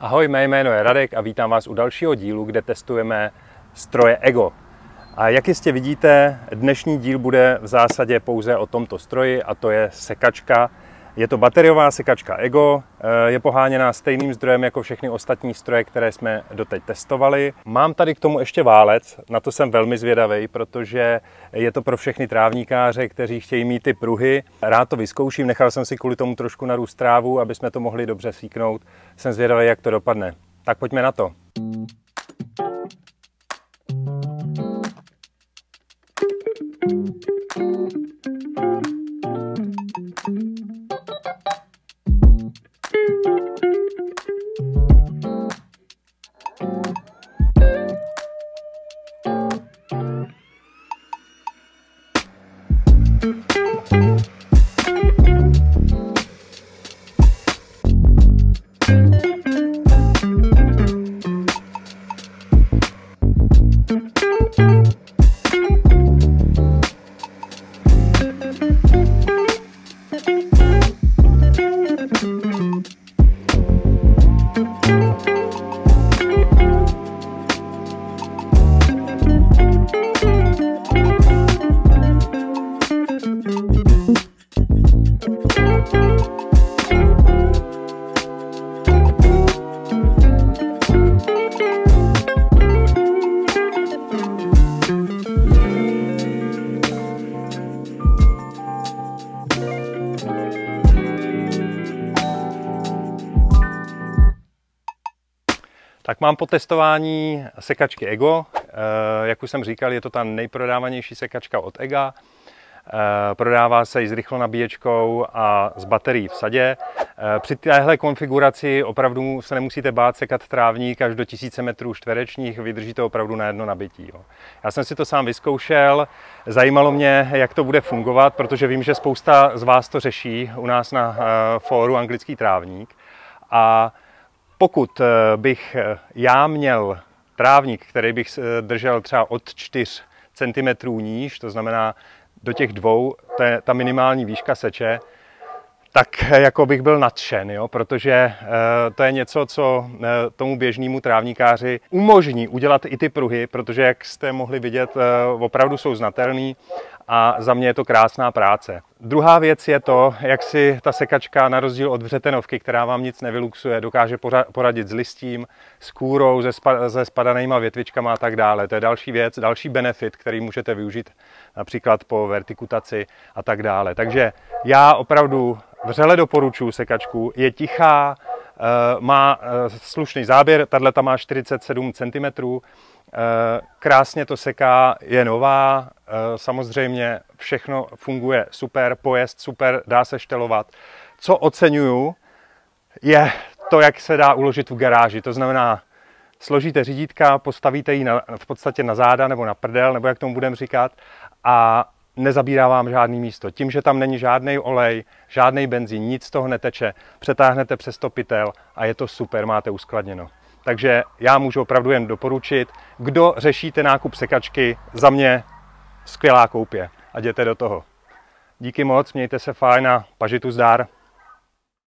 Ahoj, mé jméno je Radek a vítám vás u dalšího dílu, kde testujeme stroje EGO. A jak jistě vidíte, dnešní díl bude v zásadě pouze o tomto stroji, a to je sekačka. Je to bateriová sekačka EGO, je poháněná stejným zdrojem jako všechny ostatní stroje, které jsme doteď testovali. Mám tady k tomu ještě válec, na to jsem velmi zvědavý, protože je to pro všechny trávníkáře, kteří chtějí mít ty pruhy. Rád to vyzkouším, nechal jsem si kvůli tomu trošku narůst trávu, aby jsme to mohli dobře svíknout. Jsem zvědavý, jak to dopadne. Tak pojďme na to. Tak mám po testování sekačky EGO. Jak už jsem říkal, je to ta nejprodávanější sekačka od EGA. Prodává se i s rychlonabíječkou a s baterií v sadě. Při téhle konfiguraci opravdu se nemusíte bát sekat trávník až do 1000 metrů čtverečních, vydrží to opravdu na jedno nabití. Já jsem si to sám vyzkoušel, zajímalo mě, jak to bude fungovat, protože vím, že spousta z vás to řeší u nás na fóru Anglický trávník. A pokud bych já měl trávník, který bych držel třeba od 4 cm níž, to znamená do těch 2, to je ta minimální výška seče, tak jako bych byl nadšen, jo? Protože to je něco, co tomu běžnému trávníkáři umožní udělat i ty pruhy, protože jak jste mohli vidět, opravdu jsou znatelný a za mě je to krásná práce. Druhá věc je to, jak si ta sekačka na rozdíl od vřetenovky, která vám nic nevyluxuje, dokáže poradit s listím, s kůrou, se spadanýma větvičkama a tak dále. To je další věc, další benefit, který můžete využít například po vertikutaci a tak dále. Takže já opravdu vřele doporučuji sekačku, je tichá, má slušný záběr, tato má 47 cm, krásně to seká, je nová, samozřejmě všechno funguje super, pojezd super, dá se štelovat. Co oceňuju, je to, jak se dá uložit v garáži, to znamená, složíte řídítka, postavíte ji v podstatě na záda nebo na prdel, nebo jak tomu budeme říkat, a nezabírá vám žádný místo. Tím, že tam není žádný olej, žádný benzín, nic z toho neteče, přetáhnete přes to pytel a je to super, máte uskladněno. Takže já můžu opravdu jen doporučit, kdo řešíte nákup sekačky, za mě skvělá koupě a jděte do toho. Díky moc, mějte se fajn a pažitu zdar.